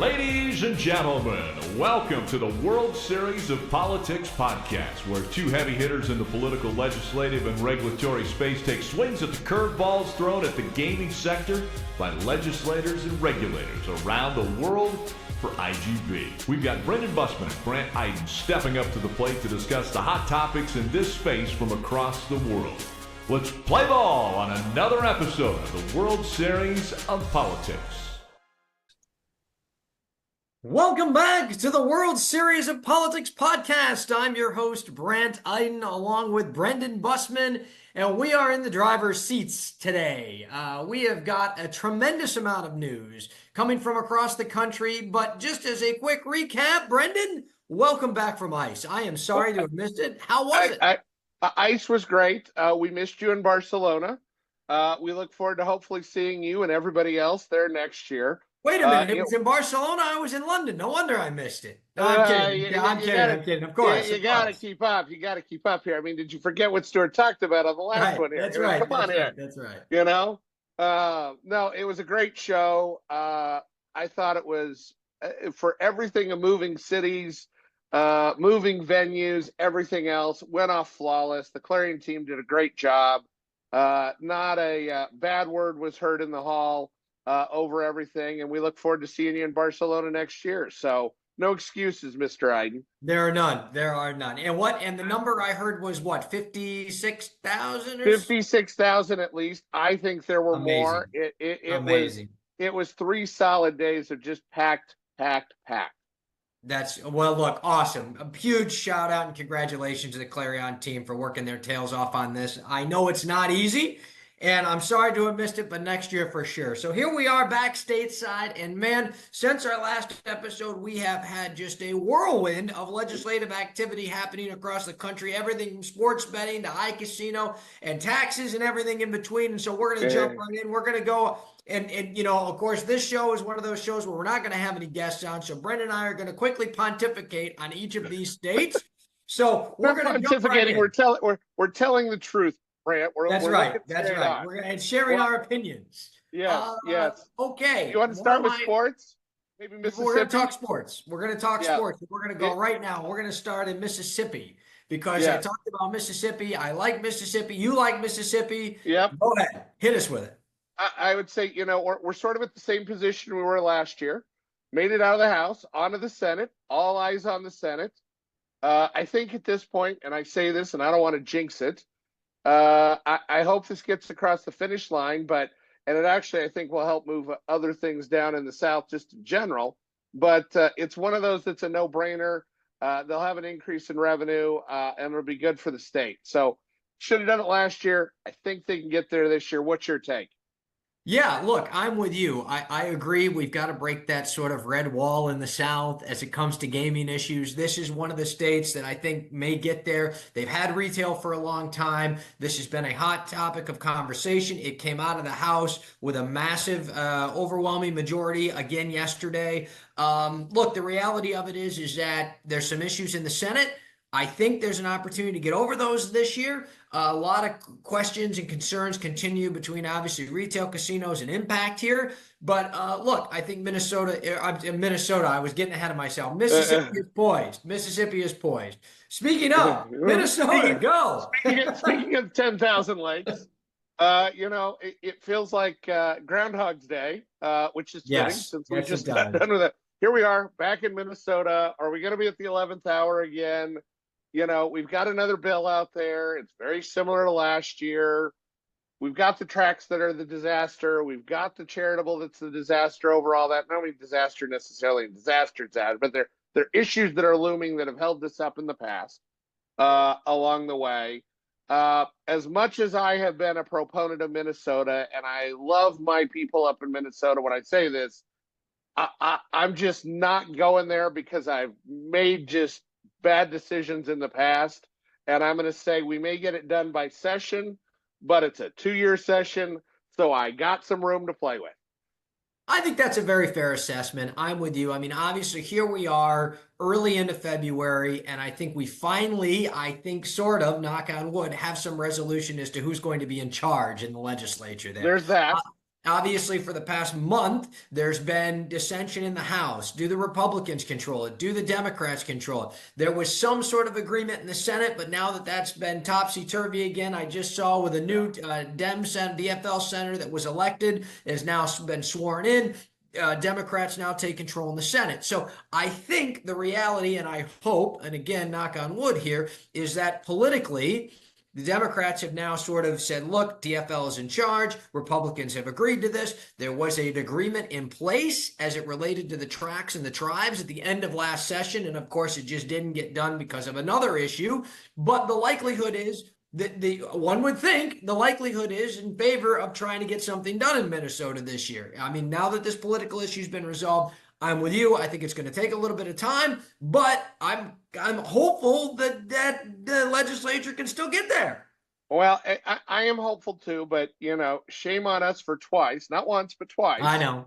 Ladies and gentlemen, welcome to the World Series of Politics podcast, where two heavy hitters in the political, legislative, and regulatory space take swings at the curveballs thrown at the gaming sector by legislators and regulators around the world for IGB. We've got Brendan Bussman and Grant Iden stepping up to the plate to discuss the hot topics in this space from across the world. Let's play ball on another episode of the World Series of Politics. Welcome back to the World Series of Politics podcast. I'm your host, Brant Iden, along with Brendan Bussman, and we are in the driver's seats today. We have got a tremendous amount of news coming from across the country, but just as a quick recap, Brendan, welcome back from ICE. I am sorry to have missed it. How was it? ICE was great. We missed you in Barcelona. We look forward to hopefully seeing you and everybody else there next year. Wait a minute, it was in Barcelona, I was in London. No wonder I missed it. No, I'm kidding. I'm kidding. Of course. You got to keep up. You got to keep up here. I mean, did you forget what Stuart talked about on the last one here? That's right. Come on here. That's right. You know? No, it was a great show. I thought it was, for everything of moving cities, moving venues, everything else, went off flawless. The Clarion team did a great job. Not a bad word was heard in the hall. Over everything, and we look forward to seeing you in Barcelona next year. So no excuses, Mr. Iden. There are none. And the number I heard was what, 56,000? 56,000 at least. I think there were Amazing. more. Amazing. It was 3 solid days of just packed. Look, awesome. A huge shout out and congratulations to the Clarion team for working their tails off on this. I know it's not easy, and I'm sorry to have missed it, but next year for sure. So here we are back stateside. And man, since our last episode, we have had just a whirlwind of legislative activity happening across the country. Everything from sports betting to icasino and taxes and everything in between. And so we're going to jump right in. We're going to go and, you know, of course, this show is one of those shows where we're not going to have any guests on. So Brendan and I are going to quickly pontificate on each of these states. So we're going to jump right in. We're telling the truth. That's right. We're sharing our opinions. Yes. Okay. You want to start with sports? Maybe Mississippi. We're going to talk sports. We're going to talk sports. We're going to go right now. We're going to start in Mississippi because I talked about Mississippi. I like Mississippi. You like Mississippi. Yep. Go ahead. Hit us with it. I would say, you know, we're sort of at the same position we were last year. Made it out of the House, onto the Senate. All eyes on the Senate. I think at this point, and I say this, and I don't want to jinx it, I hope this gets across the finish line, and it actually, I think, will help move other things down in the South just in general. But it's one of those that's a no-brainer. They'll have an increase in revenue, and it'll be good for the state. So should have done it last year. I think they can get there this year. What's your take? Yeah, look, I'm with you. I agree. We've got to break that sort of red wall in the South as it comes to gaming issues. This is one of the states that I think may get there. They've had retail for a long time. This has been a hot topic of conversation. It came out of the House with a massive, overwhelming majority again yesterday. Look, the reality of it is that there's some issues in the Senate. I think there's an opportunity to get over those this year. A lot of questions and concerns continue between obviously retail casinos and impact here. But look, I think Minnesota, I was getting ahead of myself. Mississippi is poised. Speaking of Minnesota, go. Speaking of 10,000 lakes, you know, it feels like Groundhog's Day, which is fitting since we just got done with it. Here we are back in Minnesota. Are we going to be at the 11th hour again? You know, we've got another bill out there. It's very similar to last year. We've got the tracks that are the disaster. We've got the charitable that's the disaster overall. That not only disaster necessarily disasters out, but they're issues that are looming that have held this up in the past along the way. As much as I have been a proponent of Minnesota, and I love my people up in Minnesota when I say this, I'm just not going there because I've made just bad decisions in the past, and I'm going to say we may get it done by session, but it's a 2-year session, so I got some room to play with. I think that's a very fair assessment. I'm with you. I mean, obviously, here we are early into February, and I think we finally, sort of, knock on wood, have some resolution as to who's going to be in charge in the legislature there. There's that. Obviously, for the past month, there's been dissension in the House. Do the Republicans control it? Do the Democrats control it? There was some sort of agreement in the Senate, but now that that's been topsy-turvy again, I just saw with a new DFL senator that was elected, has now been sworn in. Democrats now take control in the Senate. So I think the reality, and I hope, and again, knock on wood here, is that politically, the Democrats have now sort of said, look, DFL is in charge. Republicans have agreed to this. There was an agreement in place as it related to the tracks and the tribes at the end of last session. And of course, it just didn't get done because of another issue. But the likelihood is that one would think the likelihood is in favor of trying to get something done in Minnesota this year. I mean, now that this political issue has been resolved, I'm with you. I think it's going to take a little bit of time, but I'm hopeful that the legislature can still get there. Well, I am hopeful too, but shame on us for twice, not once, but twice. I know.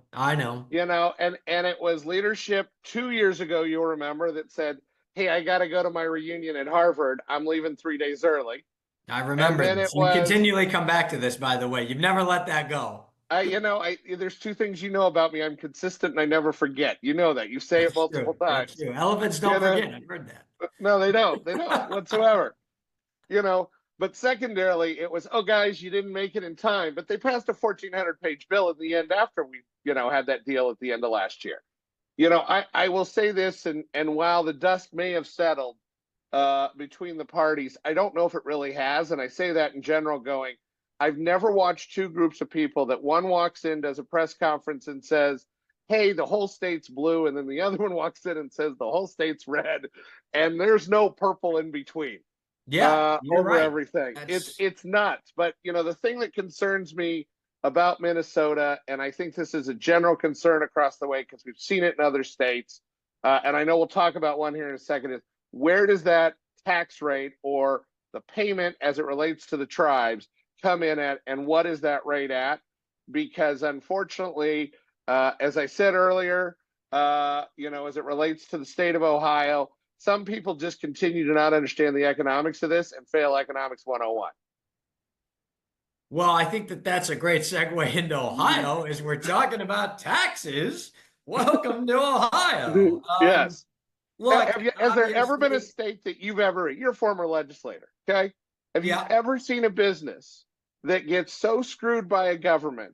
And it was leadership 2 years ago, you'll remember, that said, hey, I got to go to my reunion at Harvard. I'm leaving 3 days early. I remember this. You continually come back to this, by the way. You've never let that go. There's two things about me. I'm consistent and I never forget. You know that. You say it multiple times. That's true. Elephants don't forget. I've heard that. No, they don't. They don't whatsoever. But secondarily, it was, oh, guys, you didn't make it in time. But they passed a 1,400-page bill at the end after we, had that deal at the end of last year. I will say this, and while the dust may have settled between the parties, I don't know if it really has. And I say that in general going, I've never watched two groups of people that one walks in, does a press conference and says, hey, the whole state's blue. And then the other one walks in and says the whole state's red. And there's no purple in between. Yeah, over right. everything. It's nuts. But, the thing that concerns me about Minnesota, and I think this is a general concern across the way because we've seen it in other states, and I know we'll talk about one here in a second, is where does that tax rate or the payment as it relates to the tribes come in at, and what is that rate at? Because unfortunately, as I said earlier, as it relates to the state of Ohio, some people just continue to not understand the economics of this and fail economics 101. Well, I think that's a great segue into Ohio as we're talking about taxes. Welcome to Ohio. Yes. Look, has there ever been a state that you're a former legislator, okay? Have you ever seen a business that gets so screwed by a government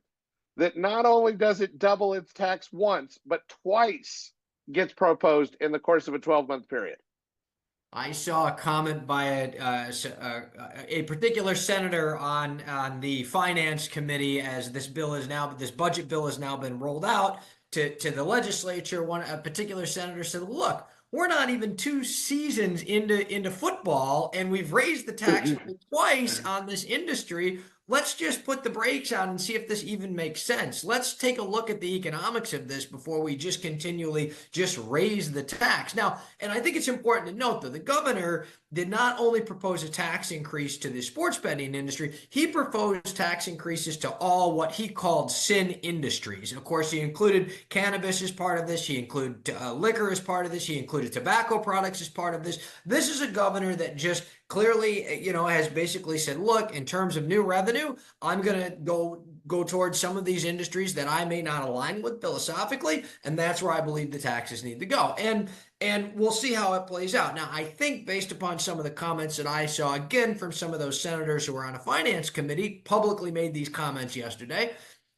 that not only does it double its tax once, but twice gets proposed in the course of a 12-month period? I saw a comment by a particular senator on the finance committee as this budget bill has now been rolled out to the legislature. A particular senator said, look, we're not even 2 seasons into football, and we've raised the tax rate twice on this industry. Let's just put the brakes on and see if this even makes sense. Let's take a look at the economics of this before we just continually just raise the tax. Now, and I think it's important to note, though, the governor did not only propose a tax increase to the sports betting industry, he proposed tax increases to all what he called sin industries. And of course, he included cannabis as part of this. He included liquor as part of this. He included tobacco products as part of this. This is a governor that just clearly, has basically said, look, in terms of new revenue, I'm going to go towards some of these industries that I may not align with philosophically, and that's where I believe the taxes need to go. And we'll see how it plays out. Now, I think based upon some of the comments that I saw, again, from some of those senators who were on a finance committee, publicly made these comments yesterday,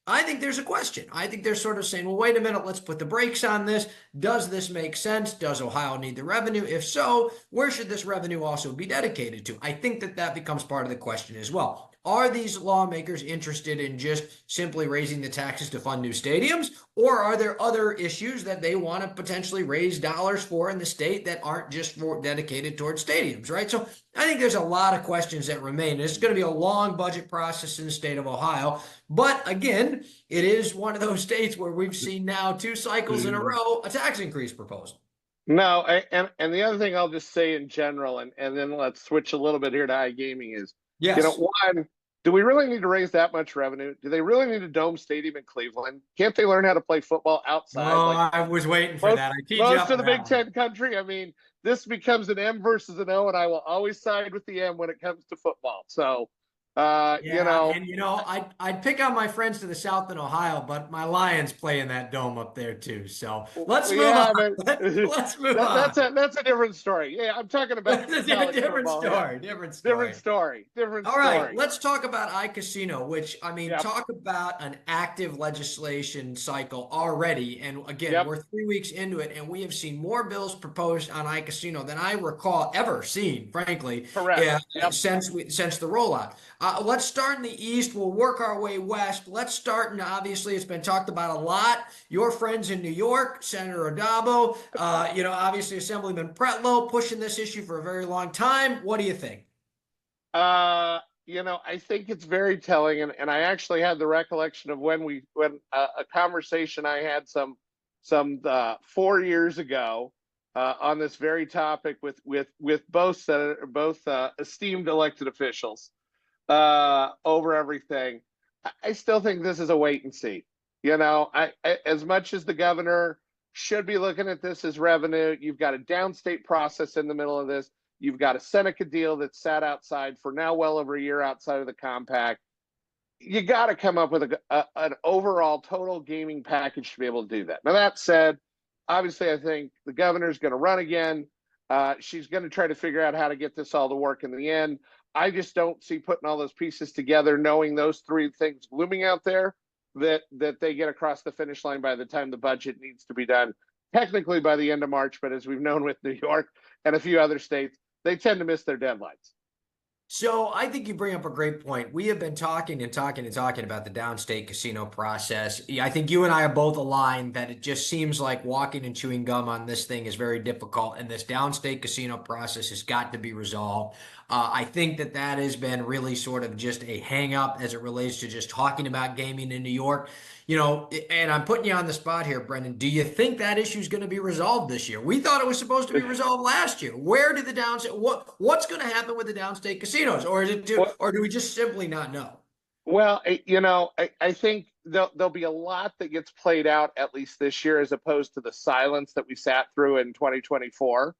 I think there's a question. I think they're sort of saying, well, wait a minute, let's put the brakes on this. Does this make sense? Does Ohio need the revenue? If so, where should this revenue also be dedicated to? I think that becomes part of the question as well. Are these lawmakers interested in just simply raising the taxes to fund new stadiums? Or are there other issues that they want to potentially raise dollars for in the state that aren't just dedicated towards stadiums, right? So I think there's a lot of questions that remain. It's going to be a long budget process in the state of Ohio. But again, it is one of those states where we've seen now 2 cycles in a row a tax increase proposal. No, and the other thing I'll just say in general, and then let's switch a little bit here to iGaming is, yes. One, do we really need to raise that much revenue? Do they really need a dome stadium in Cleveland? Can't they learn how to play football outside? Oh, I was waiting for that. Most of the Big Ten country, I mean, this becomes an M versus an O, and I will always side with the M when it comes to football. So, Yeah, and I'd pick on my friends to the south in Ohio, but my Lions play in that dome up there too. So let's move on. Yeah, but Let's move that's on. a different story. Yeah, I'm talking about That's a college different football here. story. Different Different story. story. Different All right, story. let's talk about icasino, which I mean, Yep. talk about an active legislation cycle already. And again, Yep. we're 3 weeks into it, and we have seen more bills proposed on icasino than I recall ever seen, frankly, Correct. Yep. since the rollout. Let's start in the east. We'll work our way west. Let's start, and obviously, it's been talked about a lot. Your friends in New York, Senator Adabo, obviously Assemblyman Pretlow pushing this issue for a very long time. What do you think? I think it's very telling, and I actually had the recollection of when a conversation I had some 4 years ago on this very topic with both esteemed elected officials over everything. I still think this is a wait and see. As much as the governor should be looking at this as revenue, you've got a downstate process in the middle of this. You've got a Seneca deal that sat outside for now well over a year outside of the compact. You got to come up with an overall total gaming package to be able to do that. Now, that said, obviously, I think the governor's going to run again. She's going to try to figure out how to get this all to work in the end. I just don't see putting all those pieces together, knowing those three things looming out there, that they get across the finish line by the time the budget needs to be done, technically by the end of March. But as we've known with New York and a few other states, they tend to miss their deadlines. So I think you bring up a great point. We have been talking and talking and talking about the downstate casino process. I think you and I are both aligned that it just seems like walking and chewing gum on this thing is very difficult, and this downstate casino process has got to be resolved. I think that has been really sort of just a hang up as it relates to just talking about gaming in New York. And I'm putting you on the spot here, Brendan. Do you think that issue is going to be resolved this year? We thought it was supposed to be resolved last year. Where did the downstate? What's going to happen with the downstate casinos, or or do we just simply not know? Well, I think there'll be a lot that gets played out at least this year, as opposed to the silence that we sat through in 2024.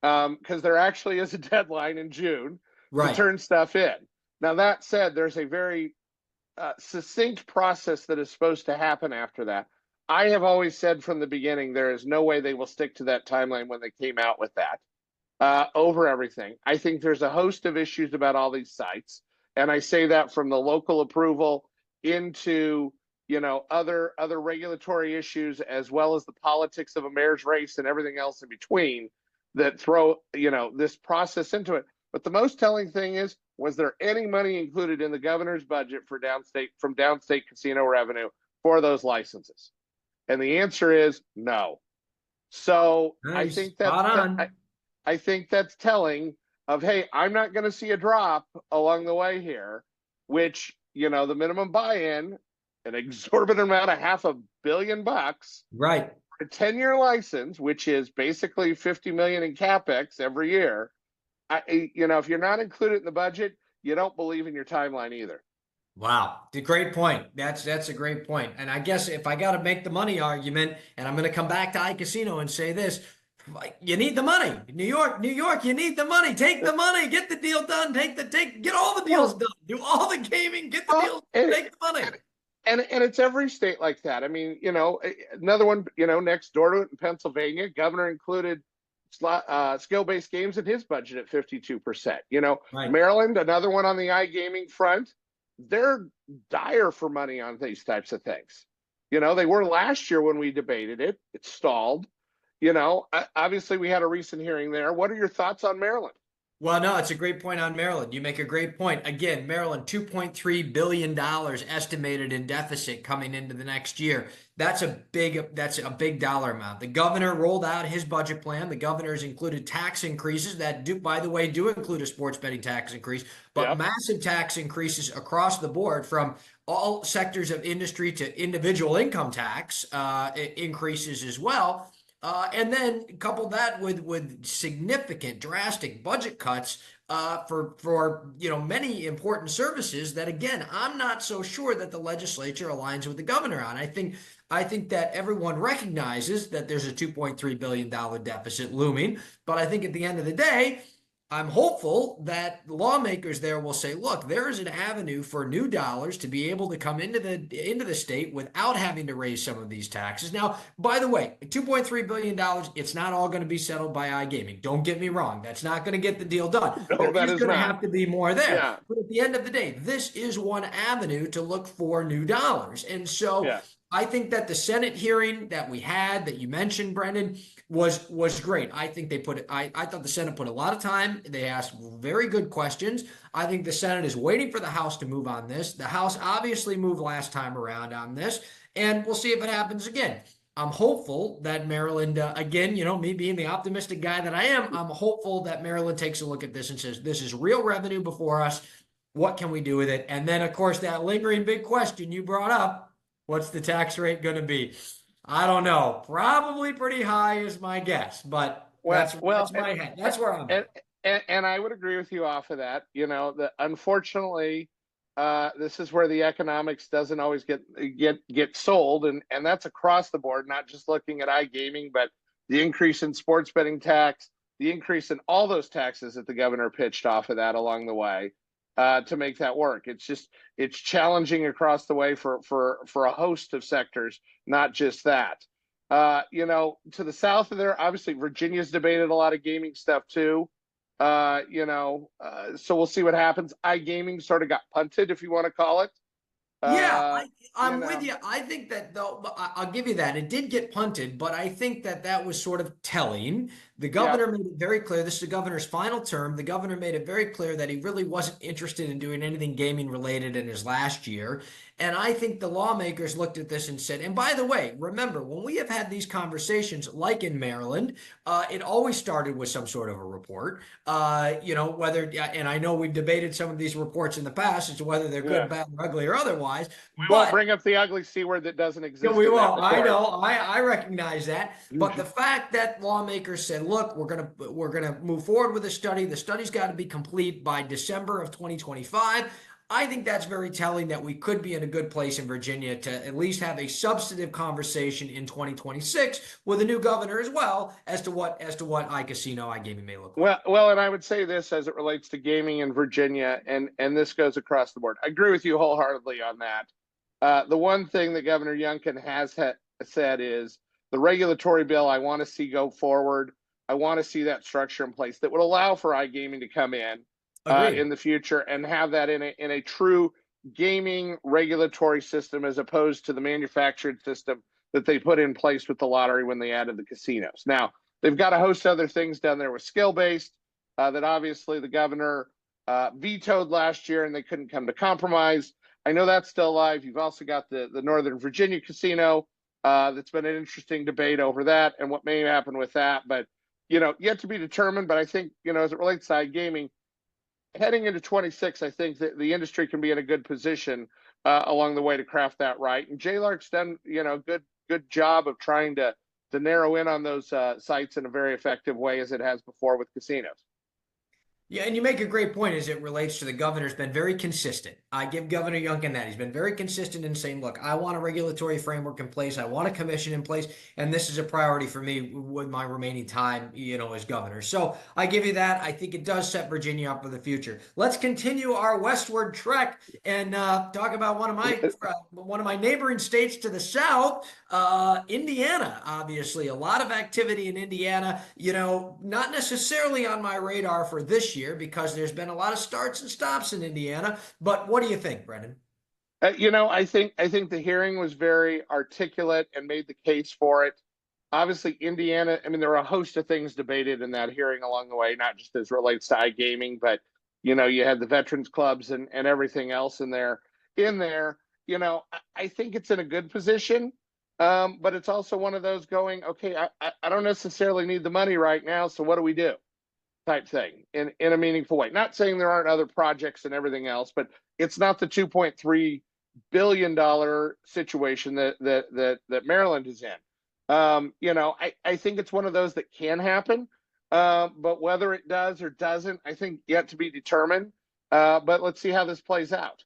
Because there actually is a deadline in June to turn stuff in. Now, that said, there's a very succinct process that is supposed to happen after that. I have always said from the beginning, there is no way they will stick to that timeline when they came out with that over everything. I think there's a host of issues about all these sites. And I say that from the local approval into other regulatory issues, as well as the politics of a mayor's race and everything else in between, that throw this process into it. But the most telling thing is, was there any money included in the governor's budget for downstate casino revenue for those licenses? And the answer is no. So nice. I think that's telling of, hey, I'm not going to see a drop along the way here, which the minimum buy-in, an exorbitant amount of $500 million, right? A 10-year license, which is basically $50 million in capex every year. If you're not included in the budget, you don't believe in your timeline either. Wow, a great point. That's a great point. And I guess if I got to make the money argument, and I'm going to come back to iCasino and say this, you need the money. New York, you need the money. Take the money, get the deal done. Get all the deals done. Do all the gaming, get the deals, take the money. And it's every state like that. I mean, another one, next door to it in Pennsylvania, governor included skill-based games in his budget at 52%. Right. Maryland, another one on the iGaming front, they're dire for money on these types of things. They were last year when we debated it. It stalled. Obviously we had a recent hearing there. What are your thoughts on Maryland? Well, no, it's a great point on Maryland. You make a great point. Again, Maryland, $2.3 billion estimated in deficit coming into the next year. That's a big dollar amount. The governor rolled out his budget plan. The governor has included tax increases that by the way, include a sports betting tax increase, but massive tax increases across the board from all sectors of industry to individual income tax increases as well. And then couple that with significant, drastic budget cuts for many important services that, again, I'm not so sure that the legislature aligns with the governor on. I think that everyone recognizes that there's a $2.3 billion deficit looming, but I think at the end of the day, I'm hopeful that lawmakers there will say, look, there is an avenue for new dollars to be able to come into the state without having to raise some of these taxes. Now, by the way, $2.3 billion, it's not all going to be settled by iGaming. Don't get me wrong. That's not going to get the deal done. No, There that is is going to not. have to be more there. Yeah. But at the end of the day, this is one avenue to look for new dollars. And so Yeah. I think that the Senate hearing that we had that you mentioned, Brendan, was great. I think I thought the Senate put a lot of time. They asked very good questions. I think the Senate is waiting for the House to move on this. The House obviously moved last time around on this, and we'll see if it happens again. I'm hopeful that Maryland, again, me being the optimistic guy that I am, I'm hopeful that Maryland takes a look at this and says, this is real revenue before us. What can we do with it? And then, of course, that lingering big question you brought up, what's the tax rate going to be? I don't know. Probably pretty high is my guess, but that's my head. That's where I'm at. And I would agree with you off of that. Unfortunately, this is where the economics doesn't always get sold, and that's across the board, not just looking at iGaming, but the increase in sports betting tax, the increase in all those taxes that the governor pitched off of that along the way. To make that work. It's challenging across the way for a host of sectors, not just that. To the south of there, obviously Virginia's debated a lot of gaming stuff too. So we'll see what happens. iGaming sort of got punted, if you want to call it. Yeah, I'm with you. I think that, though, I'll give you that. It did get punted, but I think that was sort of telling. The governor made it very clear. This is the governor's final term. The governor made it very clear that he really wasn't interested in doing anything gaming related in his last year. And I think the lawmakers looked at this and said, and by the way, remember, when we have had these conversations, like in Maryland, it always started with some sort of a report. And I know we've debated some of these reports in the past as to whether they're good, bad, or ugly, or othergonna We won't bring up the ugly C word that doesn't exist. We won't. I know. I recognize that. But the fact that lawmakers said, look, we're gonna move forward with the study. The study's got to be complete by December of 2025. I think that's very telling that we could be in a good place in Virginia to at least have a substantive conversation in 2026 with a new governor as well as to what iCasino, iGaming may look like. Well, and I would say this as it relates to gaming in Virginia, and this goes across the board. I agree with you wholeheartedly on that. The one thing that Governor Youngkin has said is the regulatory bill I want to see go forward. I want to see that structure in place that would allow for iGaming to come in the future and have that in a true gaming regulatory system as opposed to the manufactured system that they put in place with the lottery when they added the casinos. Now, they've got a host of other things down there with skill-based that obviously the governor vetoed last year and they couldn't come to compromise. I know that's still alive. You've also got the Northern Virginia casino that's been an interesting debate over that and what may happen with that. But, yet to be determined. But I think, as it relates to iGaming, heading into 26, I think that the industry can be in a good position along the way to craft that right. And JLARC's done, good job of trying to narrow in on those sites in a very effective way as it has before with casinos. Yeah, and you make a great point as it relates to the governor's been very consistent. I give Governor Youngkin that. He's been very consistent in saying, look, I want a regulatory framework in place. I want a commission in place. And this is a priority for me with my remaining time, as governor. So I give you that. I think it does set Virginia up for the future. Let's continue our westward trek and talk about one of my neighboring states to the south, Indiana. Obviously, a lot of activity in Indiana, not necessarily on my radar for this year because there's been a lot of starts and stops in Indiana. But what do you think, Brendan? I think the hearing was very articulate and made the case for it. Obviously, Indiana, there were a host of things debated in that hearing along the way, not just as relates to iGaming, but, you had the veterans clubs and everything else in there. I think it's in a good position, but it's also one of those going, okay, I don't necessarily need the money right now, so what do we do? Type thing in a meaningful way. Not saying there aren't other projects and everything else, but it's not the $2.3 billion situation that Maryland is in. I think it's one of those that can happen, but whether it does or doesn't, I think yet to be determined. But let's see how this plays out.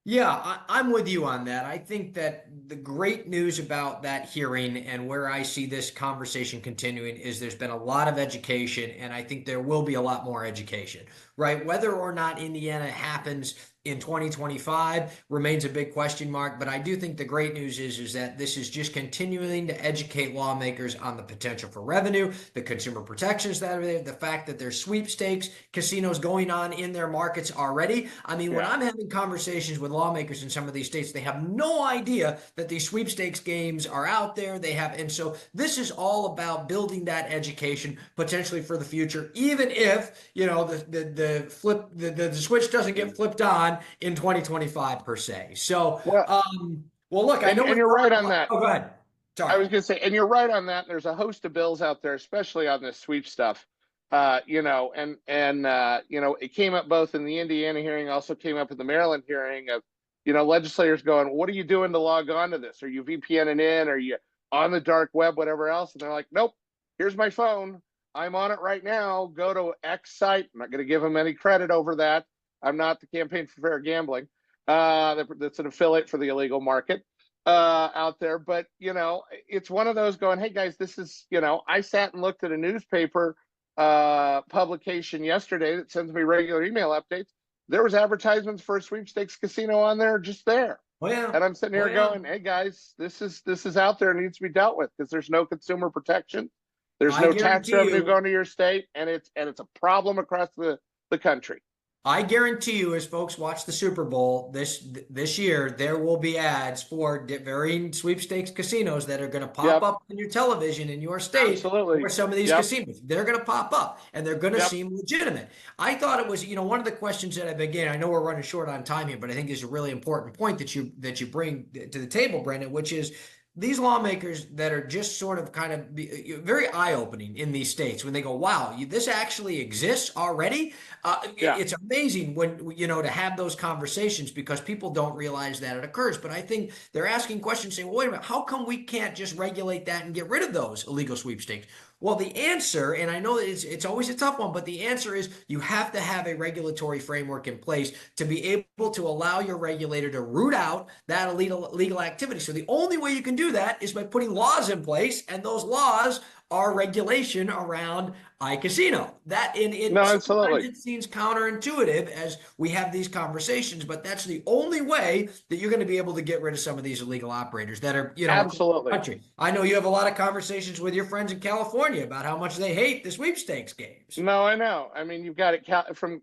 Yeah, I'm with you on that. I think that the great news about that hearing and where I see this conversation continuing is there's been a lot of education, and I think there will be a lot more education, right? Whether or not Indiana happens in 2025 remains a big question mark, but I do think the great news is that this is just continuing to educate lawmakers on the potential for revenue, the consumer protections that are there, the fact that there's sweepstakes casinos going on in their markets already. I mean, when I'm having conversations with lawmakers in some of these states, they have no idea that these sweepstakes games are out there. And so this is all about building that education potentially for the future, even if, the switch doesn't get flipped on in 2025 per se. So, look, I know, and you're right on that. Oh, go ahead. Sorry. I was going to say, and you're right on that. There's a host of bills out there, especially on this sweep stuff. It came up both in the Indiana hearing, also came up in the Maryland hearing of, legislators going, what are you doing to log on to this? Are you VPNing in? Are you on the dark web, whatever else? And they're like, nope, here's my phone. I'm on it right now. Go to X site. I'm not going to give them any credit over that. I'm not the Campaign for Fair Gambling. That's an affiliate for the illegal market out there. But, it's one of those going, hey, guys, this is, I sat and looked at a newspaper publication yesterday that sends me regular email updates. There was advertisements for a sweepstakes casino on there just there. Oh, yeah. And I'm sitting here going, hey, guys, this is out there and needs to be dealt with because there's no consumer protection. There's no tax revenue going to your state, and it's a problem across the country. I guarantee you, as folks watch the Super Bowl this year, there will be ads for varying sweepstakes casinos that are going to pop up on your television in your state. Absolutely. For some of these casinos, they're going to pop up and they're going to seem legitimate. I thought it was, one of the questions that I know we're running short on time here, but I think is a really important point that you bring to the table, Brendan, which is these lawmakers that are just sort of kind of very eye-opening in these states when they go, wow, this actually exists already. It's amazing when, to have those conversations because people don't realize that it occurs. But I think they're asking questions saying, well, wait a minute, how come we can't just regulate that and get rid of those illegal sweepstakes? Well, the answer, and I know that it's always a tough one, but the answer is you have to have a regulatory framework in place to be able to allow your regulator to root out that illegal activity. So the only way you can do that is by putting laws in place, and those laws are regulation around icasino. Sometimes it seems counterintuitive as we have these conversations, but that's the only way that you're going to be able to get rid of some of these illegal operators that are, absolutely. Country. I know you have a lot of conversations with your friends in California about how much they hate the sweepstakes games. No, I know. I mean, you've got it from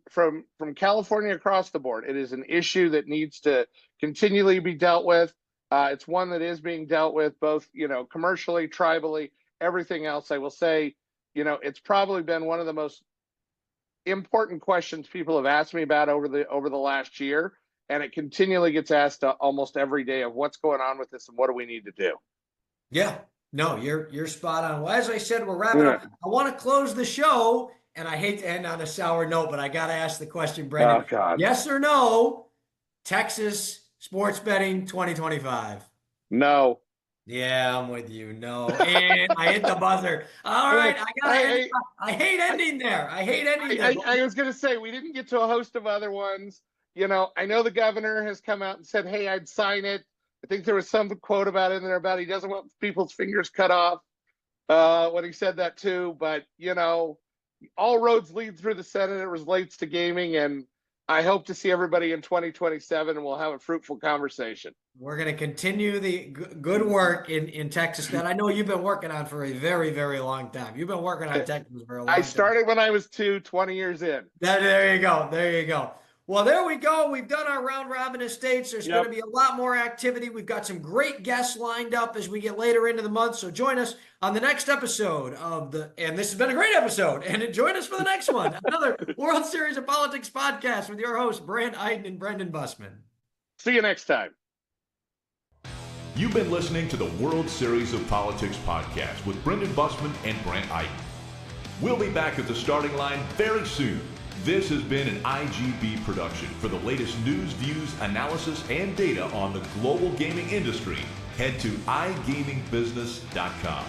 California across the board. It is an issue that needs to continually be dealt with. It's one that is being dealt with both, commercially, tribally, everything else. I will say, it's probably been one of the most important questions people have asked me about over the last year, and it continually gets asked almost every day of what's going on with this and what do we need to do. Yeah, no, you're spot on. Well, as I said, we're wrapping up. I want to close the show, and I hate to end on a sour note, but I got to ask the question, Brendan. Oh, God. Yes or no? Texas sports betting 2025? No. Yeah, I'm with you. No. And I hit the buzzer. All right. I hate ending there. I was going to say, we didn't get to a host of other ones. I know the governor has come out and said, hey, I'd sign it. I think there was some quote about it in there about he doesn't want people's fingers cut off when he said that too. But, all roads lead through the Senate. It relates to gaming, and I hope to see everybody in 2027, and we'll have a fruitful conversation. We're going to continue the good work in Texas that I know you've been working on for a very, very long time. You've been working on Texas for a long time. I started when I was 20 years in. There you go. Well, there we go. We've done our round robin of states. There's going to be a lot more activity. We've got some great guests lined up as we get later into the month. So join us on the next episode and this has been a great episode, and join us for the next one. Another World Series of Politics podcast with your hosts, Brant Eiden and Brendan Bussman. See you next time. You've been listening to the World Series of Politics podcast with Brendan Bussman and Brant Eiden. We'll be back at the starting line very soon. This has been an IGB production. For the latest news, views, analysis, and data on the global gaming industry, head to igamingbusiness.com.